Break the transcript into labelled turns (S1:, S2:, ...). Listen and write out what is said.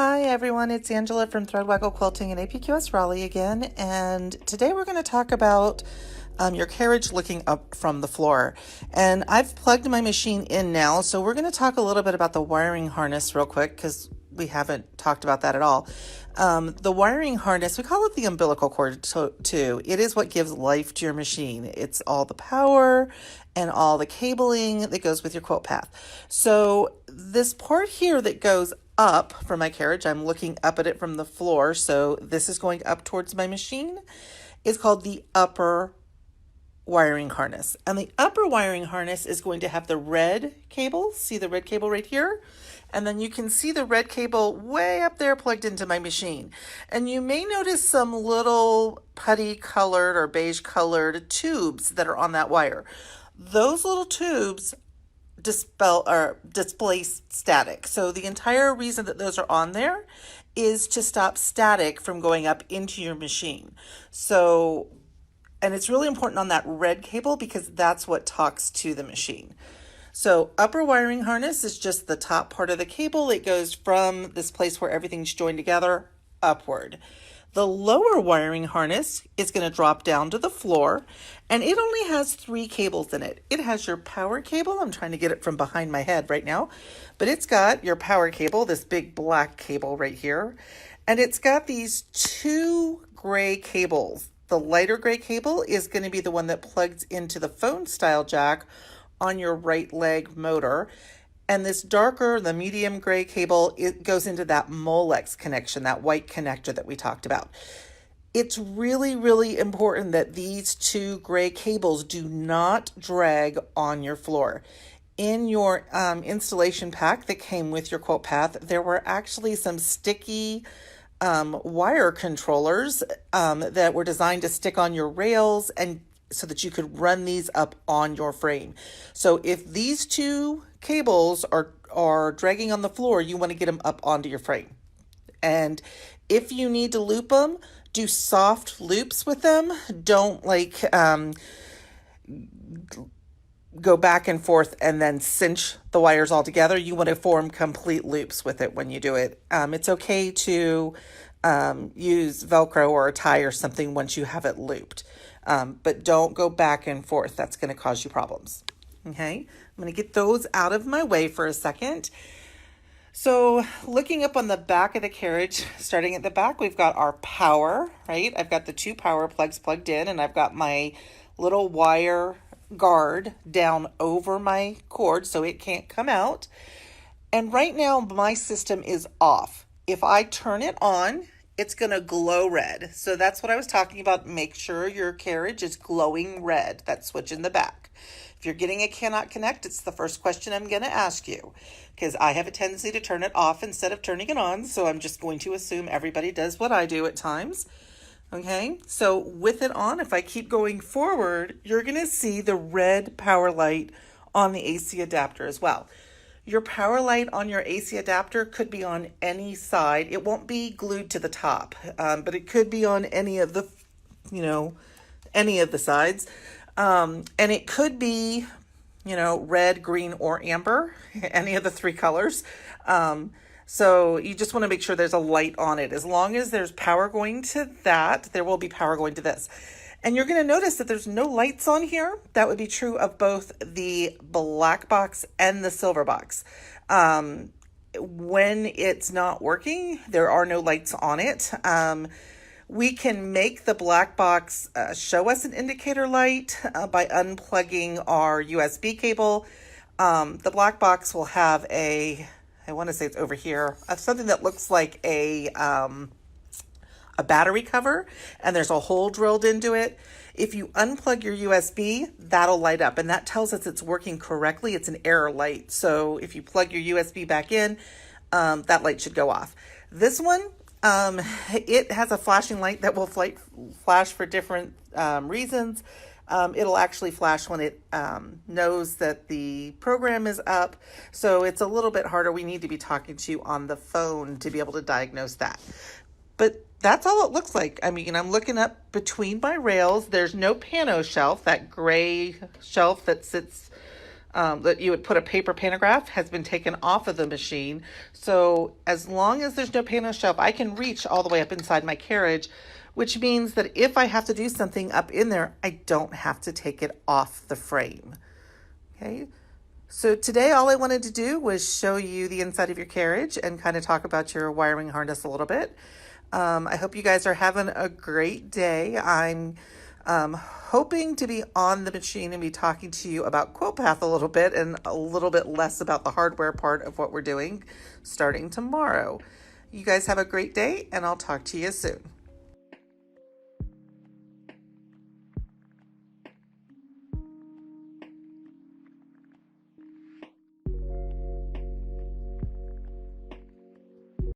S1: Hi everyone, it's Angela from Threadwaggle Quilting in APQS Raleigh again, and today we're going to talk about your carriage looking up from the floor. And I've plugged my machine in now, so we're going to talk a little bit about the wiring harness real quick because we haven't talked about that at all. The wiring harness, we call it the umbilical cord too. It is what gives life to your machine. It's all the power and all the cabling that goes with your quilt path. So this part here that goes up for my carriage, I'm looking up at it from the floor, so this is going up towards my machine, is called the upper wiring harness. And the upper wiring harness is going to have the red cable. See the red cable right here? And then you can see the red cable way up there plugged into my machine. And you may notice some little putty colored or beige colored tubes that are on that wire. Those little tubes displace static. So the entire reason that those are on there is to stop static from going up into your machine. So, and it's really important on that red cable because that's what talks to the machine. So upper wiring harness is just the top part of the cable. It goes from this place where everything's joined together upward. The lower wiring harness is going to drop down to the floor, and it only has 3 cables in it. It has your power cable. I'm trying to get it from behind my head right now, but it's got your power cable, this big black cable right here, and it's got these 2 gray cables. The lighter gray cable is going to be the one that plugs into the phone style jack on your right leg motor. And this darker, the medium gray cable, it goes into that Molex connection, that white connector that we talked about. It's really, really important that these 2 gray cables do not drag on your floor. In your installation pack that came with your quilt path, there were actually some sticky wire controllers that were designed to stick on your rails and so that you could run these up on your frame. So if these 2 cables are dragging on the floor, you want to get them up onto your frame. And if you need to loop them, do soft loops with them. Don't go back and forth and then cinch the wires all together. You want to form complete loops with it when you do it. It's okay to use Velcro or a tie or something once you have it looped. But don't go back and forth. That's going to cause you problems. Okay, I'm going to get those out of my way for a second. So looking up on the back of the carriage, starting at the back, we've got our power, right? I've got the 2 power plugs plugged in, and I've got my little wire guard down over my cord so it can't come out. And right now my system is off. If I turn it on, it's going to glow red. So that's what I was talking about. Make sure your carriage is glowing red. That switch in the back. If you're getting a cannot connect, it's the first question I'm going to ask you because I have a tendency to turn it off instead of turning it on. So I'm just going to assume everybody does what I do at times. Okay, so with it on, if I keep going forward, you're going to see the red power light on the AC adapter as well. Your power light on your AC adapter could be on any side. It won't be glued to the top, but it could be on any of the, any of the sides. And it could be, red, green, or amber, any of the 3 colors. So you just want to make sure there's a light on it. As long as there's power going to that, there will be power going to this. And you're going to notice that there's no lights on here. That would be true of both the black box and the silver box. When it's not working, there are no lights on it. We can make the black box show us an indicator light by unplugging our USB cable. The black box will have I want to say it's over here, something that looks like a battery cover, and there's a hole drilled into it. If you unplug your USB, that'll light up, and that tells us it's working correctly. It's an error light. So if you plug your USB back in, that light should go off. This one, it has a flashing light that will flash for different reasons. It'll actually flash when it knows that the program is up. So it's a little bit harder. We need to be talking to you on the phone to be able to diagnose that. But that's all it looks like. I mean, I'm looking up between my rails. There's no pano shelf, that gray shelf that sits that you would put a paper pantograph has been taken off of the machine. So as long as there's no paint on the shelf, I can reach all the way up inside my carriage, which means that if I have to do something up in there, I don't have to take it off the frame. Okay. So today all I wanted to do was show you the inside of your carriage and kind of talk about your wiring harness a little bit. I hope you guys are having a great day. I'm hoping to be on the machine and be talking to you about QuiltPath a little bit and a little bit less about the hardware part of what we're doing starting tomorrow. You guys have a great day, and I'll talk to you soon.